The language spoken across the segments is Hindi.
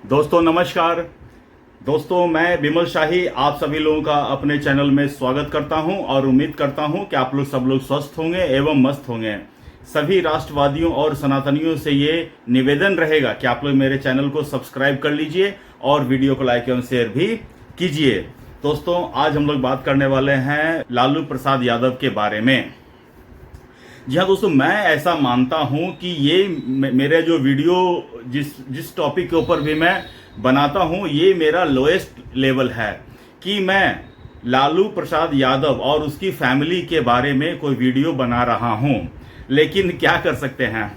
दोस्तों नमस्कार। दोस्तों मैं विमल शाही आप सभी लोगों का अपने चैनल में स्वागत करता हूं और उम्मीद करता हूं कि आप लोग सब लोग स्वस्थ होंगे एवं मस्त होंगे। सभी राष्ट्रवादियों और सनातनियों से ये निवेदन रहेगा कि आप लोग मेरे चैनल को सब्सक्राइब कर लीजिए और वीडियो को लाइक एवं शेयर भी कीजिए। दोस्तों आज हम लोग बात करने वाले हैं लालू प्रसाद यादव के बारे में। जी हाँ दोस्तों, मैं ऐसा मानता हूं कि ये मेरे जो वीडियो जिस टॉपिक के ऊपर भी मैं बनाता हूं, ये मेरा लोएस्ट लेवल है कि मैं लालू प्रसाद यादव और उसकी फैमिली के बारे में कोई वीडियो बना रहा हूं। लेकिन क्या कर सकते हैं,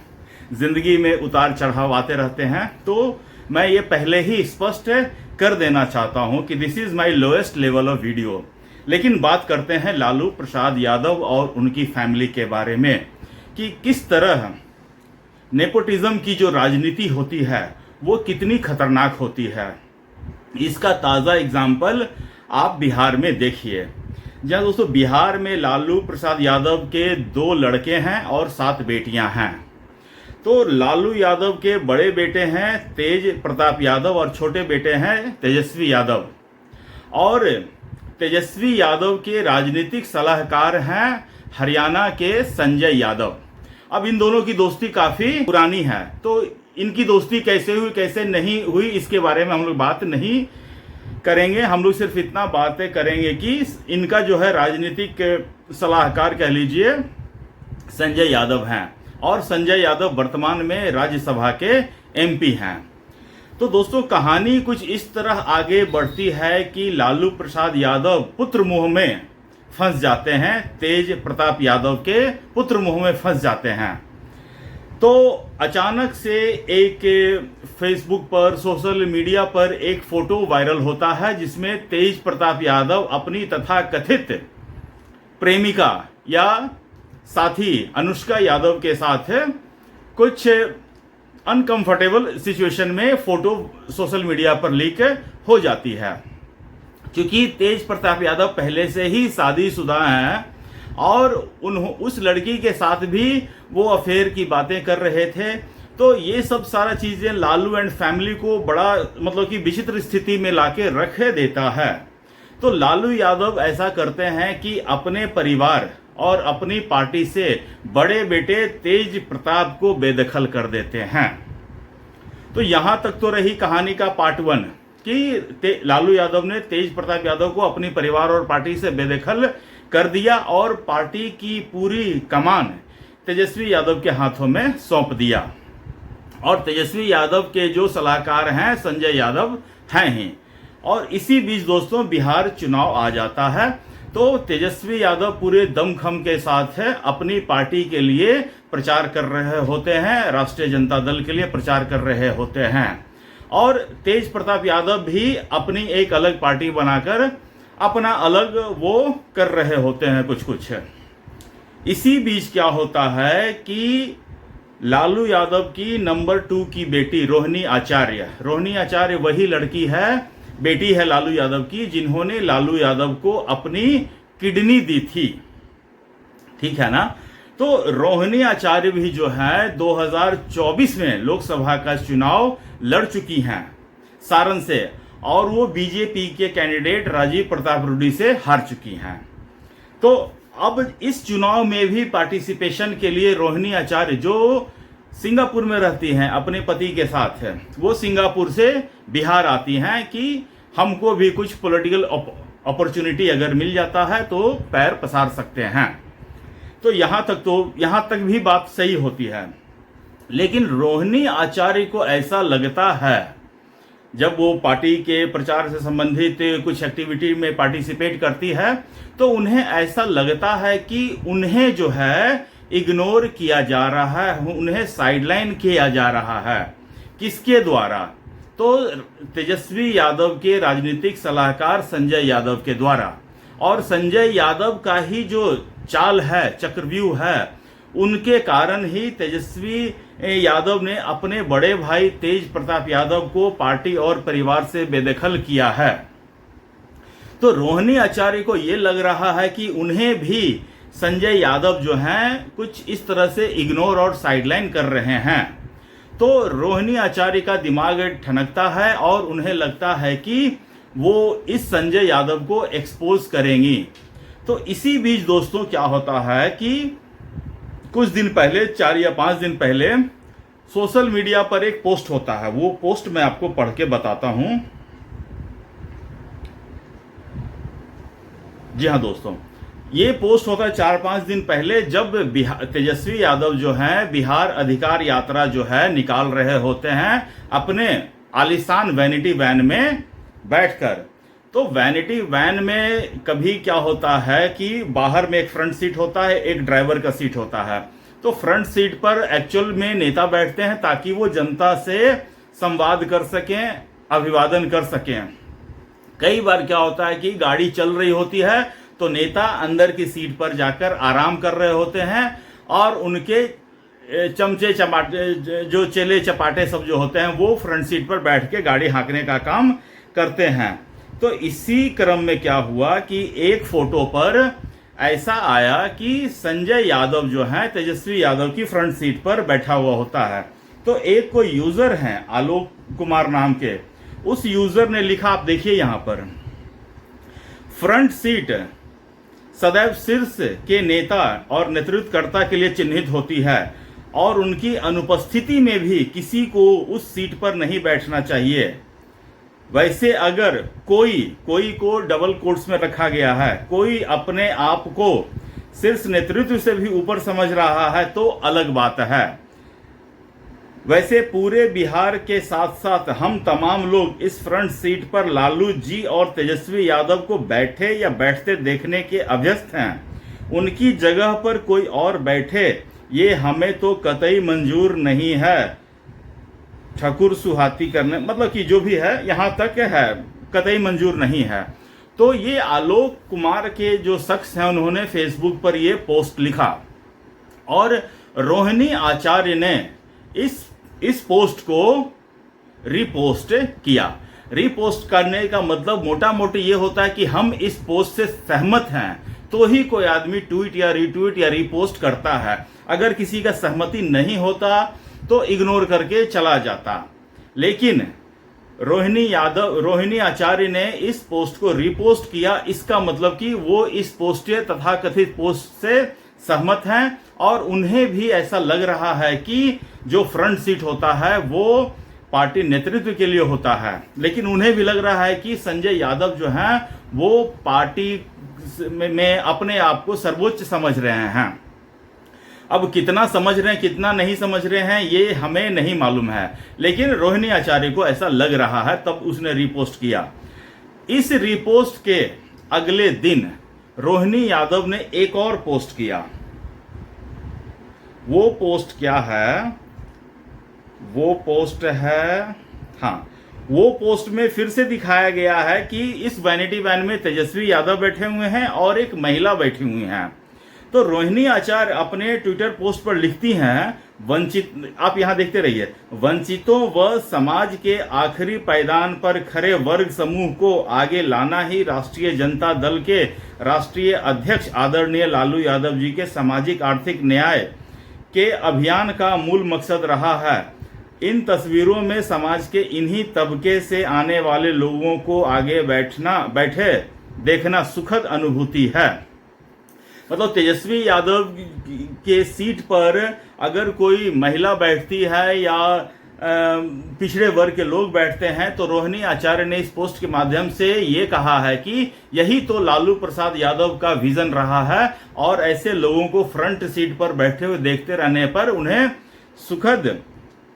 जिंदगी में उतार चढ़ाव आते रहते हैं, तो मैं ये पहले ही स्पष्ट कर देना चाहता हूं कि this is my lowest level of video. लेकिन बात करते हैं लालू प्रसाद यादव और उनकी फैमिली के बारे में कि किस तरह नेपोटिज्म की जो राजनीति होती है वो कितनी खतरनाक होती है। इसका ताज़ा एग्जाम्पल आप बिहार में देखिए। जहाँ दोस्तों बिहार में लालू प्रसाद यादव के 2 लड़के हैं और 7 बेटियां हैं। तो लालू यादव के बड़े बेटे हैं तेज प्रताप यादव और छोटे बेटे हैं तेजस्वी यादव। और तेजस्वी यादव के राजनीतिक सलाहकार हैं हरियाणा के संजय यादव। अब इन दोनों की दोस्ती काफी पुरानी है, तो इनकी दोस्ती कैसे हुई कैसे नहीं हुई इसके बारे में हम लोग बात नहीं करेंगे। हम लोग सिर्फ इतना बातें करेंगे कि इनका जो है राजनीतिक सलाहकार कह लीजिए संजय यादव हैं और संजय यादव वर्तमान में राज्यसभा के एमपी हैं। तो दोस्तों कहानी कुछ इस तरह आगे बढ़ती है कि लालू प्रसाद यादव पुत्र मुंह में फंस जाते हैं, तेज प्रताप यादव के पुत्र मुंह में फंस जाते हैं। तो अचानक से एक फेसबुक पर सोशल मीडिया पर एक फोटो वायरल होता है जिसमें तेज प्रताप यादव अपनी तथाकथित प्रेमिका या साथी अनुष्का यादव के साथ कुछ अनकंफर्टेबल सिचुएशन में फोटो सोशल मीडिया पर लीक हो जाती है। क्योंकि तेज प्रताप यादव पहले से ही शादीशुदा हैं और उस लड़की के साथ भी वो अफेयर की बातें कर रहे थे। तो ये सब सारा चीजें लालू एंड फैमिली को बड़ा मतलब कि विचित्र स्थिति में लाके रख देता है। तो लालू यादव ऐसा करते हैं कि अपने परिवार और अपनी पार्टी से बड़े बेटे तेज प्रताप को बेदखल कर देते हैं। तो यहां तक तो रही कहानी का पार्ट 1 कि लालू यादव ने तेज प्रताप यादव को अपनी परिवार और पार्टी से बेदखल कर दिया और पार्टी की पूरी कमान तेजस्वी यादव के हाथों में सौंप दिया। और तेजस्वी यादव के जो सलाहकार हैं संजय यादव हैं ही। और इसी बीच दोस्तों बिहार चुनाव आ जाता है। तो तेजस्वी यादव पूरे दमखम के साथ है अपनी पार्टी के लिए प्रचार कर रहे होते हैं, राष्ट्रीय जनता दल के लिए प्रचार कर रहे होते हैं। और तेज प्रताप यादव भी अपनी एक अलग पार्टी बनाकर अपना अलग वो कर रहे होते हैं कुछ। इसी बीच क्या होता है कि लालू यादव की नंबर 2 की बेटी रोहिणी आचार्य वही लड़की है, बेटी है लालू यादव की, जिन्होंने लालू यादव को अपनी किडनी दी थी। ठीक है ना। तो रोहिणी आचार्य भी जो है 2024 में लोकसभा का चुनाव लड़ चुकी हैं सारण से और वो बीजेपी के कैंडिडेट राजीव प्रताप रूडी से हार चुकी हैं। तो अब इस चुनाव में भी पार्टिसिपेशन के लिए रोहिणी आचार्य जो सिंगापुर में रहती हैं अपने पति के साथ है, वो सिंगापुर से बिहार आती हैं कि हमको भी कुछ पॉलिटिकल अपॉर्चुनिटी अगर मिल जाता है तो पैर पसार सकते हैं। तो यहां तक भी बात सही होती है। लेकिन रोहिणी आचार्य को ऐसा लगता है जब वो पार्टी के प्रचार से संबंधित कुछ एक्टिविटी में पार्टिसिपेट करती है तो उन्हें ऐसा लगता है कि उन्हें जो है इग्नोर किया जा रहा है, उन्हें साइडलाइन किया जा रहा है। किसके द्वारा? तो तेजस्वी यादव के राजनीतिक सलाहकार संजय यादव के द्वारा। और संजय यादव का ही जो चाल है, चक्रव्यूह है, उनके कारण ही तेजस्वी यादव ने अपने बड़े भाई तेज प्रताप यादव को पार्टी और परिवार से बेदखल किया है। तो रोहिणी आचार्य को यह लग रहा है कि उन्हें भी संजय यादव जो हैं कुछ इस तरह से इग्नोर और साइडलाइन कर रहे हैं। तो रोहिणी आचार्य का दिमाग ठनकता है और उन्हें लगता है कि वो इस संजय यादव को एक्सपोज करेंगी। तो इसी बीच दोस्तों क्या होता है कि कुछ दिन पहले, 4 या 5 दिन पहले सोशल मीडिया पर एक पोस्ट होता है। वो पोस्ट मैं आपको पढ़ के बताता हूं। जी हाँ दोस्तों, ये पोस्ट होता है 4-5 दिन पहले, जब तेजस्वी यादव जो हैं बिहार अधिकार यात्रा जो है निकाल रहे होते हैं अपने आलीशान वैनिटी वैन में बैठकर। तो वैनिटी वैन में कभी क्या होता है कि बाहर में एक फ्रंट सीट होता है, एक ड्राइवर का सीट होता है। तो फ्रंट सीट पर एक्चुअल में नेता बैठते हैं ताकि वो जनता से संवाद कर सकें, अभिवादन कर सकें। कई बार क्या होता है कि गाड़ी चल रही होती है तो नेता अंदर की सीट पर जाकर आराम कर रहे होते हैं और उनके चमचे चपाटे, जो चेले चपाटे सब जो होते हैं, वो फ्रंट सीट पर बैठ के गाड़ी हाँकने का काम करते हैं। तो इसी क्रम में क्या हुआ कि एक फोटो पर ऐसा आया कि संजय यादव जो है तेजस्वी यादव की फ्रंट सीट पर बैठा हुआ होता है। तो एक कोई यूजर है आलोक कुमार नाम के, उस यूजर ने लिखा, आप देखिए यहां पर, फ्रंट सीट सदैव शीर्ष के नेता और नेतृत्वकर्ता के लिए चिन्हित होती है और उनकी अनुपस्थिति में भी किसी को उस सीट पर नहीं बैठना चाहिए। वैसे अगर कोई को डबल कोट्स में रखा गया है, कोई अपने आप को शीर्ष नेतृत्व से भी ऊपर समझ रहा है तो अलग बात है। वैसे पूरे बिहार के साथ साथ हम तमाम लोग इस फ्रंट सीट पर लालू जी और तेजस्वी यादव को बैठे या बैठते देखने के अभ्यस्त हैं। उनकी जगह पर कोई और बैठे ये हमें तो कतई मंजूर नहीं है। ठकुर सुहाती करने, मतलब कि जो भी है यहां तक है, कतई मंजूर नहीं है। तो ये आलोक कुमार के जो शख्स हैं उन्होंने फेसबुक पर ये पोस्ट लिखा और रोहिणी आचार्य ने इस पोस्ट को रीपोस्ट किया। रीपोस्ट करने का मतलब मोटा मोटी ये होता है कि हम इस पोस्ट से सहमत हैं तो ही कोई आदमी ट्वीट या रीट्वीट या रीपोस्ट करता है। अगर किसी का सहमति नहीं होता तो इग्नोर करके चला जाता। लेकिन रोहिणी आचार्य ने इस पोस्ट को रीपोस्ट किया, इसका मतलब कि वो इस पोस्ट तथाकथित पोस्ट से सहमत हैं और उन्हें भी ऐसा लग रहा है कि जो फ्रंट सीट होता है वो पार्टी नेतृत्व के लिए होता है। लेकिन उन्हें भी लग रहा है कि संजय यादव जो हैं वो पार्टी में अपने आप को सर्वोच्च समझ रहे हैं। अब कितना समझ रहे हैं कितना नहीं समझ रहे हैं ये हमें नहीं मालूम है, लेकिन रोहिणी आचार्य को ऐसा लग रहा है, तब उसने रीपोस्ट किया। इस रीपोस्ट के अगले दिन रोहिणी यादव ने एक और पोस्ट किया। वो पोस्ट क्या है? वो पोस्ट है, हाँ, वो पोस्ट में फिर से दिखाया गया है कि इस वैनिटी वैन में तेजस्वी यादव बैठे हुए हैं और एक महिला बैठी हुई हैं। तो रोहिणी आचार्य अपने ट्विटर पोस्ट पर लिखती हैं, वंचित, आप यहां देखते रहिए, वंचितों व समाज के आखिरी पायदान पर खड़े वर्ग समूह को आगे लाना ही राष्ट्रीय जनता दल के राष्ट्रीय अध्यक्ष आदरणीय लालू यादव जी के सामाजिक आर्थिक न्याय के अभियान का मूल मकसद रहा है। इन तस्वीरों में समाज के इन्हीं तबके से आने वाले लोगों को आगे बैठे देखना सुखद अनुभूति है। मतलब तेजस्वी यादव के सीट पर अगर कोई महिला बैठती है या पिछड़े वर्ग के लोग बैठते हैं तो रोहिणी आचार्य ने इस पोस्ट के माध्यम से ये कहा है कि यही तो लालू प्रसाद यादव का विजन रहा है और ऐसे लोगों को फ्रंट सीट पर बैठे हुए देखते रहने पर उन्हें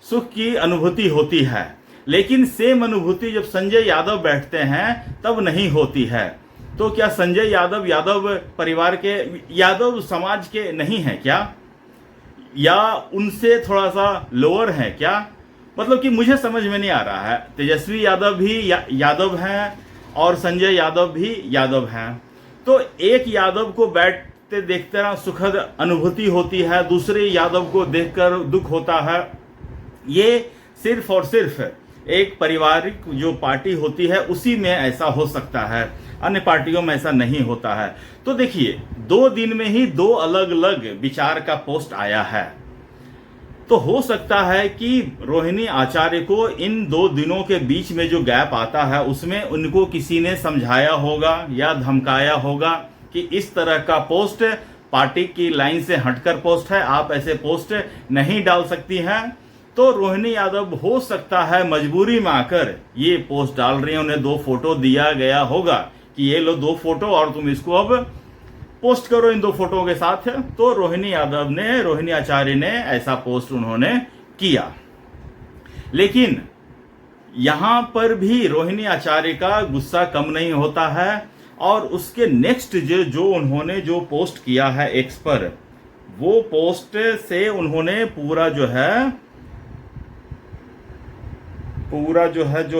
सुख की अनुभूति होती है। लेकिन सेम अनुभूति जब संजय यादव बैठते हैं तब नहीं होती है। तो क्या संजय यादव परिवार के, यादव समाज के नहीं है क्या, या उनसे थोड़ा सा लोअर है क्या? मतलब कि मुझे समझ में नहीं आ रहा है। तेजस्वी यादव भी यादव हैं और संजय यादव भी यादव हैं। तो एक यादव को बैठते देखते ना सुखद अनुभूति होती है, दूसरे यादव को देखकर दुख होता है। ये सिर्फ और सिर्फ एक पारिवारिक जो पार्टी होती है उसी में ऐसा हो सकता है, अन्य पार्टियों में ऐसा नहीं होता है। तो देखिए 2 दिन में ही 2 अलग अलग विचार का पोस्ट आया है। तो हो सकता है कि रोहिणी आचार्य को इन 2 दिनों के बीच में जो गैप आता है उसमें उनको किसी ने समझाया होगा या धमकाया होगा कि इस तरह का पोस्ट पार्टी की लाइन से हटकर पोस्ट है, आप ऐसे पोस्ट नहीं डाल सकती हैं। तो रोहिणी यादव हो सकता है मजबूरी में आकर ये पोस्ट डाल रही हैं। उन्हें 2 फोटो दिया गया होगा कि ये लो 2 फोटो और तुम इसको अब पोस्ट करो इन 2 फोटो के साथ। तो रोहिणी आचार्य ने ऐसा पोस्ट उन्होंने किया। लेकिन यहां पर भी रोहिणी आचार्य का गुस्सा कम नहीं होता है और उसके नेक्स्ट जो उन्होंने जो पोस्ट किया है एक्स पर, वो पोस्ट से उन्होंने पूरा जो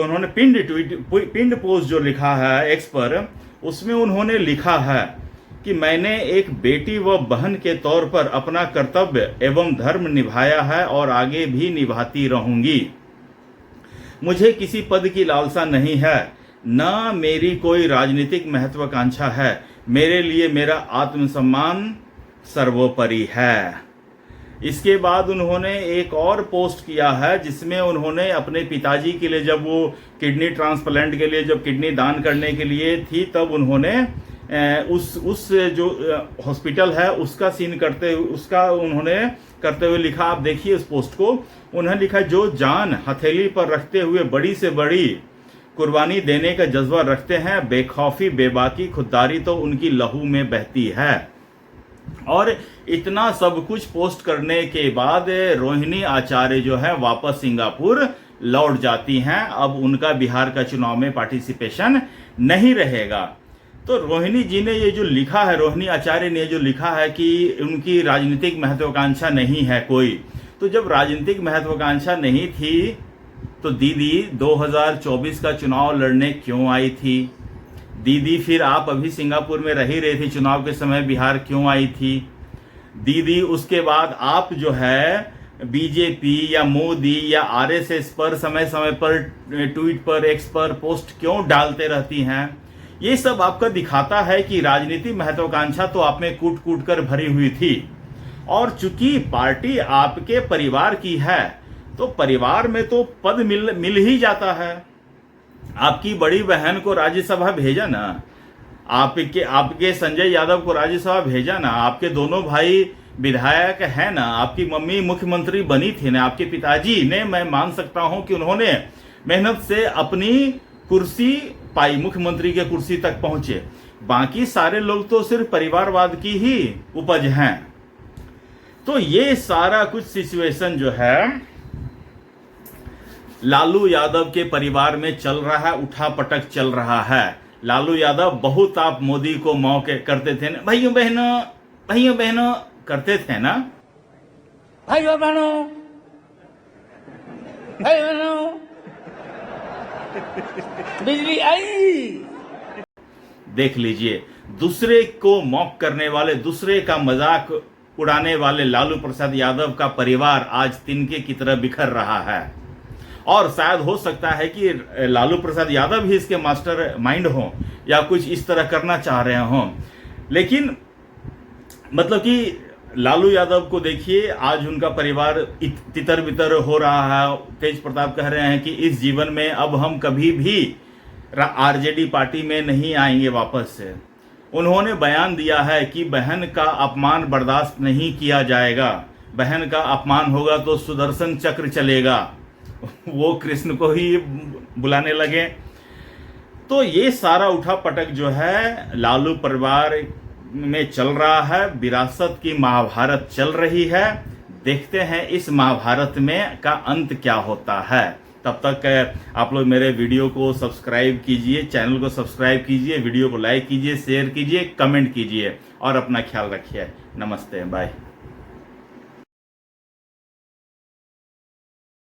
उन्होंने पिंड पोस्ट जो लिखा है एक्स पर, उसमें उन्होंने लिखा है कि मैंने एक बेटी व बहन के तौर पर अपना कर्तव्य एवं धर्म निभाया है और आगे भी निभाती रहूंगी। मुझे किसी पद की लालसा नहीं है, न मेरी कोई राजनीतिक महत्वाकांक्षा है। मेरे लिए मेरा आत्मसम्मान सर्वोपरि है। इसके बाद उन्होंने एक और पोस्ट किया है जिसमें उन्होंने अपने पिताजी के लिए, जब वो किडनी ट्रांसप्लांट के लिए जब किडनी दान करने के लिए थी, तब उन्होंने उस जो हॉस्पिटल है उसका सीन करते हुए लिखा। आप देखिए उस पोस्ट को। उन्होंने लिखा, जो जान हथेली पर रखते हुए बड़ी से बड़ी कुर्बानी देने का जज्बा रखते हैं, बेखौफी बेबाकी खुददारी तो उनकी लहू में बहती है। और इतना सब कुछ पोस्ट करने के बाद रोहिणी आचार्य जो है वापस सिंगापुर लौट जाती हैं। अब उनका बिहार का चुनाव में पार्टिसिपेशन नहीं रहेगा। तो रोहिणी जी ने ये जो लिखा है, रोहिणी आचार्य ने जो लिखा है कि उनकी राजनीतिक महत्वाकांक्षा नहीं है कोई। तो जब राजनीतिक महत्वाकांक्षा नहीं थी तो दीदी 2024 का चुनाव लड़ने क्यों आई थी? दीदी फिर आप अभी सिंगापुर में रही रही थी, चुनाव के समय बिहार क्यों आई थी? दीदी उसके बाद आप जो है बीजेपी या मोदी या आरएसएस पर समय समय पर ट्वीट पर एक्स पर पोस्ट क्यों डालते रहती हैं? ये सब आपका दिखाता है कि राजनीति महत्वाकांक्षा तो आप में कूट कूट कर भरी हुई थी। और चूंकि पार्टी आपके परिवार की है तो परिवार में तो पद मिल ही जाता है। आपकी बड़ी बहन को राज्यसभा भेजा ना, आपके संजय यादव को राज्यसभा भेजा ना, आपके दोनों भाई विधायक है ना, आपकी मम्मी मुख्यमंत्री बनी थी ना, आपके पिताजी ने, मैं मान सकता हूं कि उन्होंने मेहनत से अपनी कुर्सी पाई, मुख्यमंत्री के कुर्सी तक पहुंचे। बाकी सारे लोग तो सिर्फ परिवारवाद की ही उपज हैं। तो ये सारा कुछ सिचुएशन जो है लालू यादव के परिवार में चल रहा है, उठापटक चल रहा है। लालू यादव बहुत आप मोदी को मौके करते थे ना, भाइयों बहनों करते थे ना, भाइयों बहनों बिजली आई। देख लीजिए, दूसरे को मॉक करने वाले, दूसरे का मजाक उड़ाने वाले लालू प्रसाद यादव का परिवार आज तिनके की तरह बिखर रहा है। और शायद हो सकता है कि लालू प्रसाद यादव ही इसके मास्टर माइंड हो या कुछ इस तरह करना चाह रहे हों। लेकिन मतलब कि लालू यादव को देखिए, आज उनका परिवार तितर बितर हो रहा है। तेज प्रताप कह रहे हैं कि इस जीवन में अब हम कभी भी आरजेडी पार्टी में नहीं आएंगे वापस से। उन्होंने बयान दिया है कि बहन का अपमान बर्दाश्त नहीं किया जाएगा, बहन का अपमान होगा तो सुदर्शन चक्र चलेगा। वो कृष्ण को ही बुलाने लगे। तो ये सारा उठापटक जो है लालू परिवार में चल रहा है, विरासत की महाभारत चल रही है। देखते हैं इस महाभारत में का अंत क्या होता है। तब तक आप लोग मेरे वीडियो को सब्सक्राइब कीजिए, चैनल को सब्सक्राइब कीजिए, वीडियो को लाइक कीजिए, शेयर कीजिए, कमेंट कीजिए और अपना ख्याल रखिए। नमस्ते, बाय।